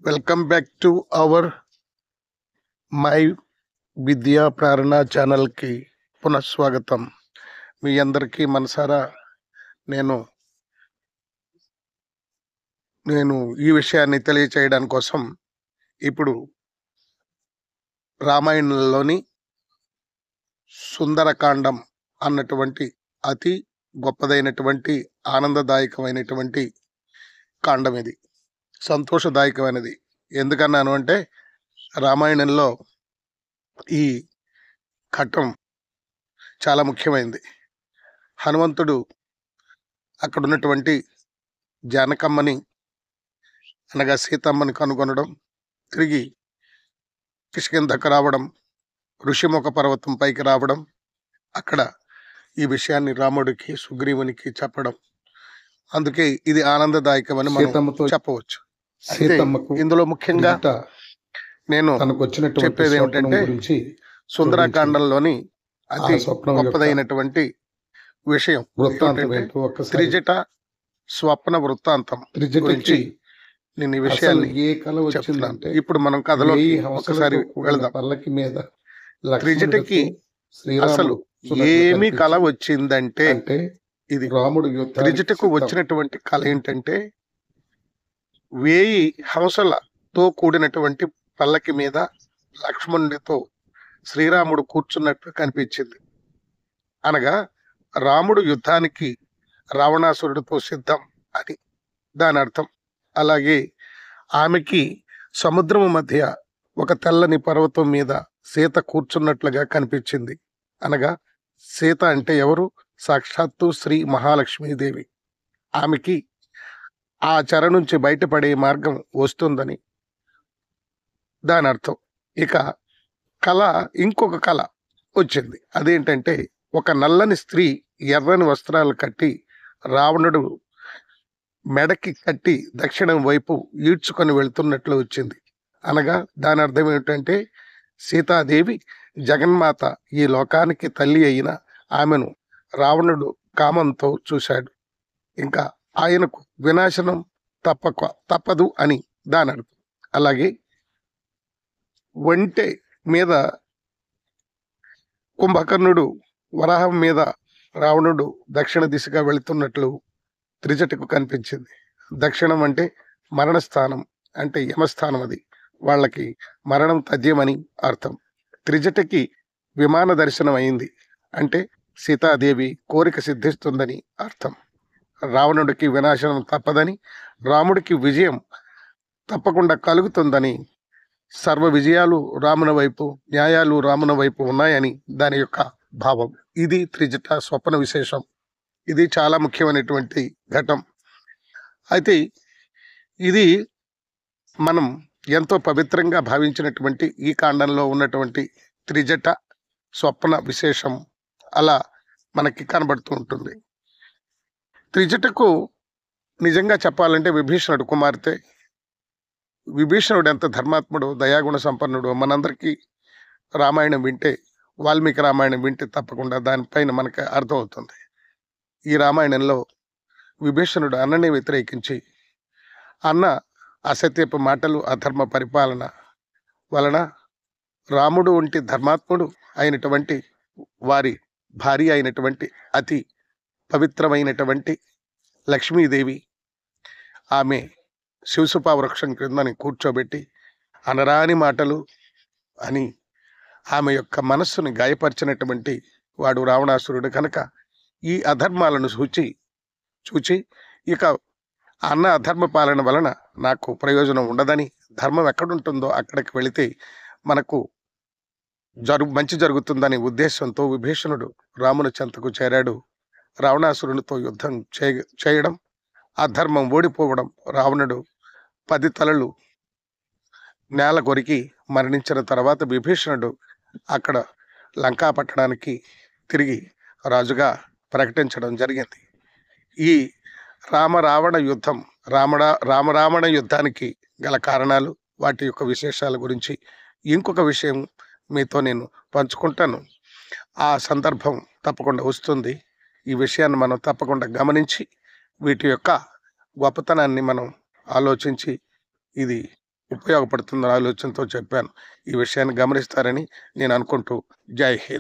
Welcome back to our my విద్యా ప్రేరణ ఛానల్కి పునఃస్వాగతం. మీ అందరికీ మనసారా నేను నేను ఈ విషయాన్ని తెలియచేయడానికి కోసం ఇప్పుడు రామాయణంలోని సుందరకాండం అన్నటువంటి అతి గొప్పదైనటువంటి ఆనందదాయకమైనటువంటి కాండం ఇది. సంతోషదాయకమైనది. ఎందుకన్నాను అంటే రామాయణంలో ఈ ఘట్టం చాలా ముఖ్యమైనది. హనుమంతుడు అక్కడ ఉన్నటువంటి జానకమ్మని అనగా సీతమ్మని కనుగొనడం, తిరిగి కిష్కింధకు రావడం, ఋషిముఖ పర్వతం పైకి రావడం, అక్కడ ఈ విషయాన్ని రాముడికి సుగ్రీవునికి చెప్పడం, అందుకే ఇది ఆనందదాయకమని మనం చెప్పవచ్చు. ఇందులో ముఖ్యంగా నేను చెప్పేది ఏమిటంటే సుందరకాండంలోని అతి గొప్పదైనటువంటి విషయం త్రిజట స్వప్న వృత్తాంతం గురించి నేను ఈ విషయాన్ని చెప్తున్నాను. ఇప్పుడు మనం కథలో ఒకసారి వెళదాం. త్రిజటకి అసలు ఏమి కళ వచ్చిందంటే ఇది త్రిజటకు వచ్చినటువంటి కళ ఏంటంటే 1000 హంసలతో కూడినటువంటి పల్లకి మీద లక్ష్మణుడితో శ్రీరాముడు కూర్చున్నట్టు కనిపించింది. అనగా రాముడు యుద్ధానికి రావణాసురుడితో సిద్ధం అని దాని అర్థం. అలాగే ఆమెకి సముద్రము మధ్య ఒక తెల్లని పర్వతం మీద సీత కూర్చున్నట్లుగా కనిపించింది. అనగా సీత అంటే ఎవరు? సాక్షాత్తు శ్రీ మహాలక్ష్మీదేవి. ఆమెకి ఆ చెర నుంచి బయటపడే మార్గం వస్తుందని దాని అర్థం. ఇక కళ, ఇంకొక కళ వచ్చింది. అదేంటంటే ఒక నల్లని స్త్రీ ఎర్రని వస్త్రాలు కట్టి రావణుడు మెడకి కట్టి దక్షిణం వైపు ఈడ్చుకొని వెళ్తున్నట్లు వచ్చింది. అనగా దాని అర్థం ఏమిటంటే సీతాదేవి జగన్మాత, ఈ లోకానికి తల్లి అయిన ఆమెను రావణుడు కామంతో చూశాడు. ఇంకా ఆయనకు వినాశనం తప్పదు అని దాని అర్థం. అలాగే ఒంటె మీద కుంభకర్ణుడు వరాహం మీద రావణుడు దక్షిణ దిశగా వెళుతున్నట్లు త్రిజటకు కనిపించింది. దక్షిణం అంటే మరణస్థానం, అంటే యమస్థానం. అది వాళ్ళకి మరణం తథ్యమని అర్థం. త్రిజటకి విమాన దర్శనం అయింది అంటే సీతాదేవి కోరిక సిద్ధిస్తుందని అర్థం. రావణుడికి వినాశనం తప్పదని, రాముడికి విజయం తప్పకుండా కలుగుతుందని, సర్వ విజయాలు రాముని వైపు, న్యాయాలు రాముని వైపు ఉన్నాయని దాని యొక్క భావం. ఇది త్రిజట స్వప్న విశేషం. ఇది చాలా ముఖ్యమైనటువంటి ఘట్టం. అయితే ఇది మనం ఎంతో పవిత్రంగా భావించినటువంటి ఈ కాండంలో ఉన్నటువంటి త్రిజట స్వప్న విశేషం అలా మనకి కనబడుతూ ఉంటుంది. త్రిజటకు నిజంగా చెప్పాలంటే విభీషణుడు కుమార్తె. విభీషణుడు ఎంత ధర్మాత్ముడు, దయాగుణ సంపన్నుడు మనందరికీ రామాయణం వింటే, వాల్మీకి రామాయణం వింటే తప్పకుండా దానిపైన మనకు అర్థమవుతుంది. ఈ రామాయణంలో విభీషణుడు అన్నని వ్యతిరేకించి, అన్న అసత్యపు మాటలు, అధర్మ పరిపాలన వలన రాముడు వంటి ధర్మాత్ముడు అయినటువంటి వారి భార్య అయినటువంటి అతి పవిత్రమైనటువంటి లక్ష్మీదేవి, ఆమె శివసుపా వృక్షం క్రిందని కూర్చోబెట్టి అనరాని మాటలు అని ఆమె యొక్క మనస్సును గాయపరిచినటువంటి వాడు రావణాసురుడు. కనుక ఈ అధర్మాలను చూచి ఇక అన్న అధర్మ పాలన వలన నాకు ప్రయోజనం ఉండదని, ధర్మం ఎక్కడుంటుందో అక్కడికి వెళితే మనకు మంచి జరుగుతుందనే ఉద్దేశంతో విభీషణుడు రాముని చెంతకు చేరాడు. రావణాసురునితో యుద్ధం చేయడం, అధర్మం ఓడిపోవడం, రావణుడు 10 తలలు నేల కొరికి మరణించిన తర్వాత విభీషణుడు అక్కడ లంకా పట్టణానికి తిరిగి రాజుగా ప్రకటించడం జరిగింది. ఈ రామరావణ యుద్ధం, రామరావణ యుద్ధానికి గల కారణాలు, వాటి యొక్క విశేషాల గురించి ఇంకొక విషయం మీతో నేను పంచుకుంటాను. ఆ సందర్భం తప్పకుండా వస్తుంది. ఈ విషయాన్ని మనం తప్పకుండా గమనించి వీటి యొక్క గొప్పతనాన్ని మనం ఆలోచించి ఇది ఉపయోగపడుతుందన్న ఆలోచనతో చెప్పాను. ఈ విషయాన్ని గమనిస్తారని నేను అనుకుంటూ జై హింద్.